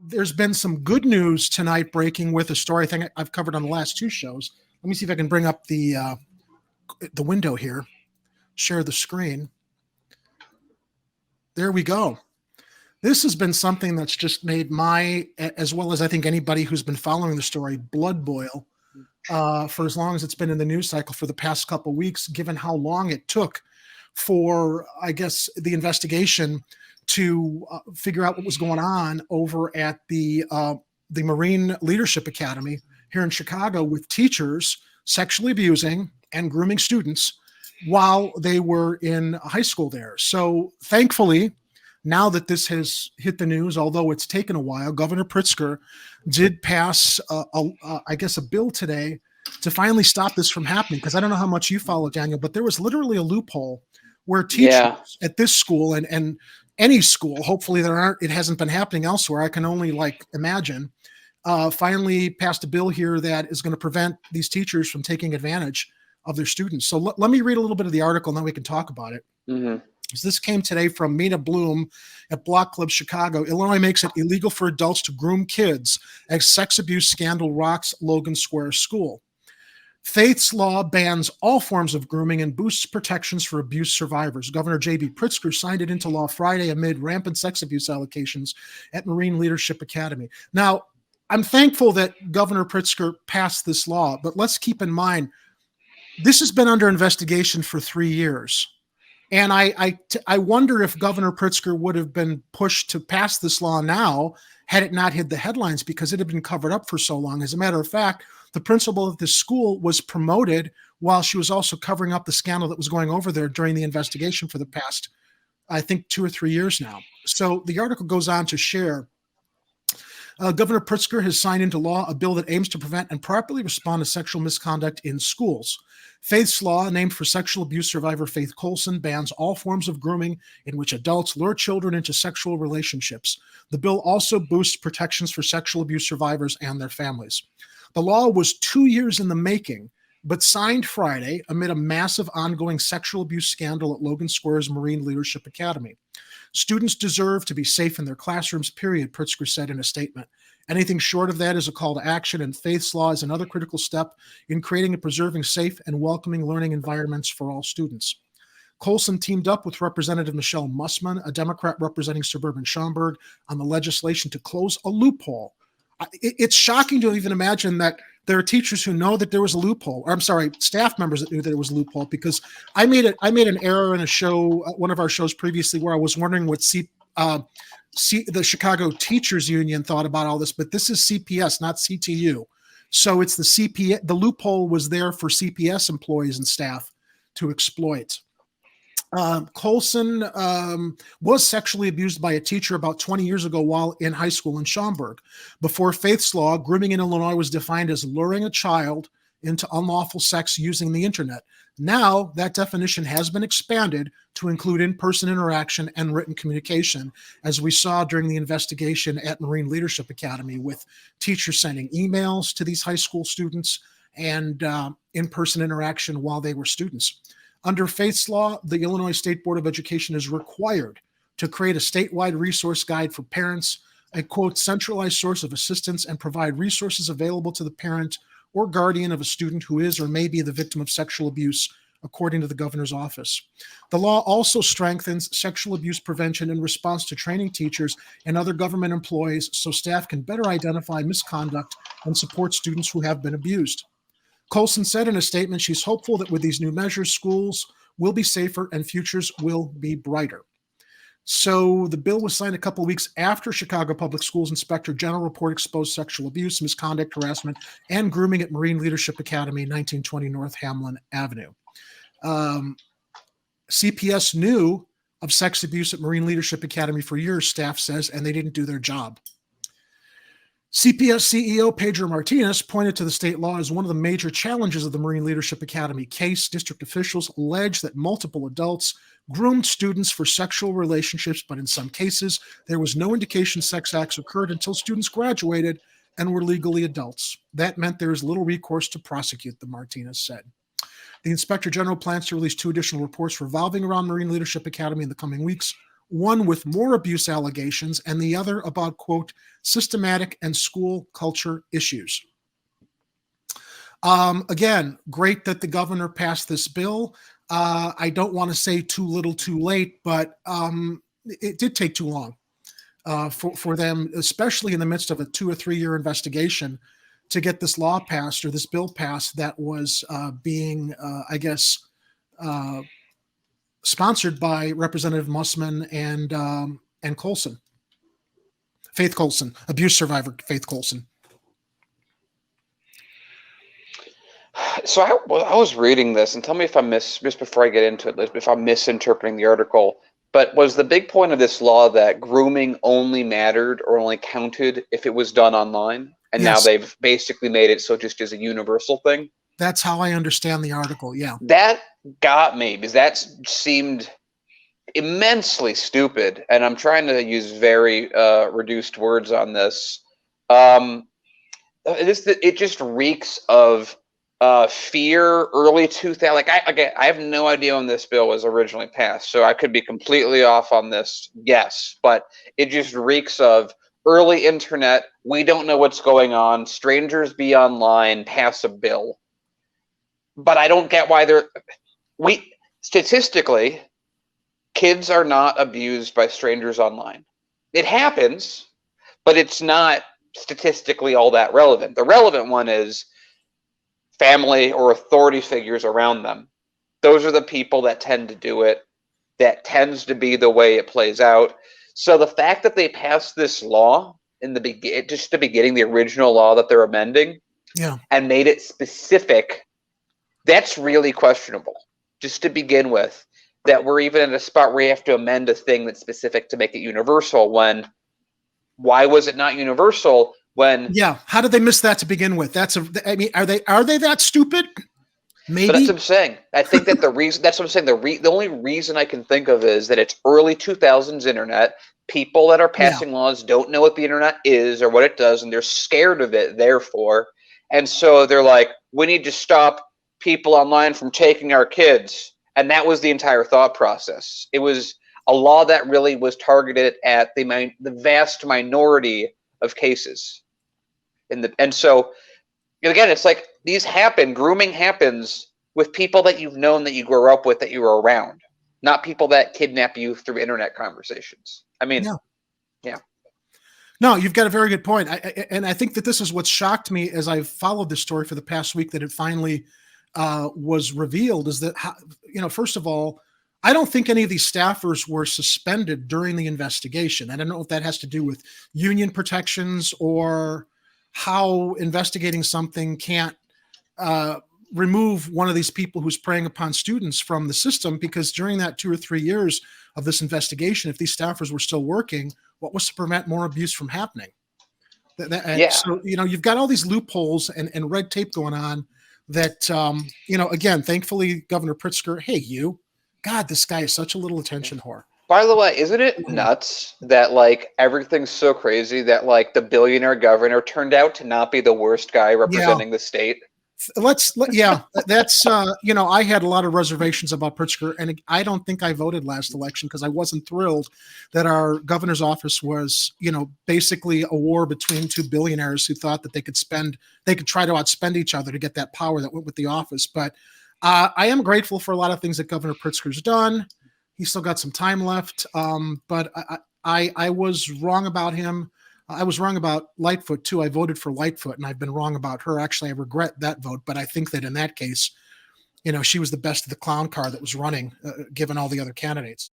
there's been some good news tonight breaking with a story I think I've covered on the last two shows. Let me see if I can bring up the window here, share the screen. There we go. This has been something that's just made my, as well as I think anybody who's been following the story, blood boil for as long as it's been in the news cycle for the past couple of weeks, given how long it took for, I guess, the investigation to figure out what was going on over at the Marine Leadership Academy here in Chicago with teachers sexually abusing and grooming students while they were in high school there. So thankfully, now that this has hit the news, although it's taken a while, Governor Pritzker did pass, I guess, a bill today to finally stop this from happening. Because I don't know how much you follow, Daniel, but there was literally a loophole where teachers at this school and any school, hopefully it hasn't been happening elsewhere, I can only imagine, finally passed a bill here that is going to prevent these teachers from taking advantage of their students. So let me read a little bit of the article and then we can talk about it. Mm-hmm. So this came today from Mina Bloom at Block Club Chicago. Illinois makes it illegal for adults to groom kids as sex abuse scandal rocks Logan Square School. Faith's law bans all forms of grooming and boosts protections for abuse survivors. Governor J.B. Pritzker signed it into law Friday amid rampant sex abuse allegations at Marine Leadership Academy. Now, I'm thankful that Governor Pritzker passed this law, but let's keep in mind, this has been under investigation for 3 years. And I wonder if Governor Pritzker would have been pushed to pass this law now had it not hit the headlines, because it had been covered up for so long. As a matter of fact, the principal of this school was promoted while she was also covering up the scandal that was going over there during the investigation for the past, I think, 2 or 3 years now. So the article goes on to share, Governor Pritzker has signed into law a bill that aims to prevent and properly respond to sexual misconduct in schools. Faith's law, named for sexual abuse survivor Faith Colson, bans all forms of grooming in which adults lure children into sexual relationships. The bill also boosts protections for sexual abuse survivors and their families. The law was 2 years in the making, but signed Friday amid a massive ongoing sexual abuse scandal at Logan Square's Marine Leadership Academy. Students deserve to be safe in their classrooms, period, Pritzker said in a statement. Anything short of that is a call to action, and Faith's law is another critical step in creating and preserving safe and welcoming learning environments for all students. Colson teamed up with Representative Michelle Mussman, a Democrat representing suburban Schaumburg, on the legislation to close a loophole. It's shocking to even imagine that there are teachers who know that there was a loophole, or I'm sorry, staff members that knew that there was a loophole, because I made an error in a show, one of our shows previously, where I was wondering what the Chicago Teachers Union thought about all this, but this is CPS, not CTU. So it's the CPS. The loophole was there for CPS employees and staff to exploit. Colson was sexually abused by a teacher about 20 years ago while in high school in Schaumburg. Before Faith's law, grooming in Illinois was defined as luring a child into unlawful sex using the internet. Now, that definition has been expanded to include in-person interaction and written communication, as we saw during the investigation at Marine Leadership Academy, with teachers sending emails to these high school students and in-person interaction while they were students. Under Faith's law, the Illinois State Board of Education is required to create a statewide resource guide for parents, a, quote, centralized source of assistance, and provide resources available to the parent or guardian of a student who is or may be the victim of sexual abuse, according to the governor's office. The law also strengthens sexual abuse prevention in response to training teachers and other government employees so staff can better identify misconduct and support students who have been abused. Colson said in a statement she's hopeful that with these new measures, schools will be safer and futures will be brighter. So the bill was signed a couple of weeks after Chicago Public Schools Inspector General report exposed sexual abuse, misconduct, harassment, and grooming at Marine Leadership Academy, 1920 North Hamlin Avenue. CPS knew of sex abuse at Marine Leadership Academy for years, staff says, and they didn't do their job. CPS CEO Pedro Martinez pointed to the state law as one of the major challenges of the Marine Leadership Academy case. District officials allege that multiple adults groomed students for sexual relationships, but in some cases, there was no indication sex acts occurred until students graduated and were legally adults. That meant there is little recourse to prosecute them, Martinez said. The Inspector General plans to release 2 additional reports revolving around Marine Leadership Academy in the coming weeks. one with more abuse allegations and the other about, quote, systematic and school culture issues. Again, great that the governor passed this bill. I don't want to say too little too late, but it did take too long for them, especially in the midst of a 2 or 3 year investigation, to get this law passed or this bill passed that was being, I guess, sponsored by Representative Mussman and Colson, Faith Colson, abuse survivor Faith Colson. So I was reading this, and tell me if I'm just before I get into it, if I'm misinterpreting the article. But was the big point of this law that grooming only mattered or only counted if it was done online? And Yes. Now they've basically made it so it just is a universal thing? That's how I understand the article, yeah. That got me, because that seemed immensely stupid. And I'm trying to use very reduced words on this. It just reeks of fear, early 2000. Like I have no idea when this bill was originally passed, so I could be completely off on this guess, but it just reeks of early internet. We don't know what's going on. Strangers be online, pass a bill. But I don't get why statistically, kids are not abused by strangers online. It happens, but it's not statistically all that relevant. The relevant one is family or authority figures around them. Those are the people that tend to do it. That tends to be the way it plays out. So the fact that they passed this law in the beginning, the original law that they're amending, and made it specific, that's really questionable. Just to begin with, that we're even in a spot where you have to amend a thing that's specific to make it universal. Why was it not universal? How did they miss that to begin with? I mean, are they that stupid? Maybe. But that's what I'm saying. I think that that's what I'm saying. The only reason I can think of is that it's early 2000s internet. People that are passing laws don't know what the internet is or what it does, and they're scared of it, therefore. And so they're like, we need to stop people online from taking our kids. And that was the entire thought process. It was a law that really was targeted at the vast minority of cases. And so, again, it's like these happen. Grooming happens with people that you've known, that you grew up with, that you were around, not people that kidnap you through internet conversations. I mean, yeah. No, you've got a very good point. And I think that this is what shocked me as I've followed this story for the past week, that it finally was revealed, is that, first of all, I don't think any of these staffers were suspended during the investigation. I don't know if that has to do with union protections or how investigating something can't remove one of these people who's preying upon students from the system, because during that 2 or 3 years of this investigation, if these staffers were still working, what was to prevent more abuse from happening? So, you've got all these loopholes and red tape going on that, again, thankfully, Governor Pritzker, God, this guy is such a little attention whore. By the way, isn't it nuts that everything's so crazy that the billionaire governor turned out to not be the worst guy representing the state? That's I had a lot of reservations about Pritzker, and I don't think I voted last election because I wasn't thrilled that our governor's office was, basically a war between two billionaires who thought that they could try to outspend each other to get that power that went with the office. But I am grateful for a lot of things that Governor Pritzker's done. He's still got some time left, but I was wrong about him. I was wrong about Lightfoot too. I voted for Lightfoot, and I've been wrong about her. Actually, I regret that vote, but I think that in that case, she was the best of the clown car that was running, given all the other candidates.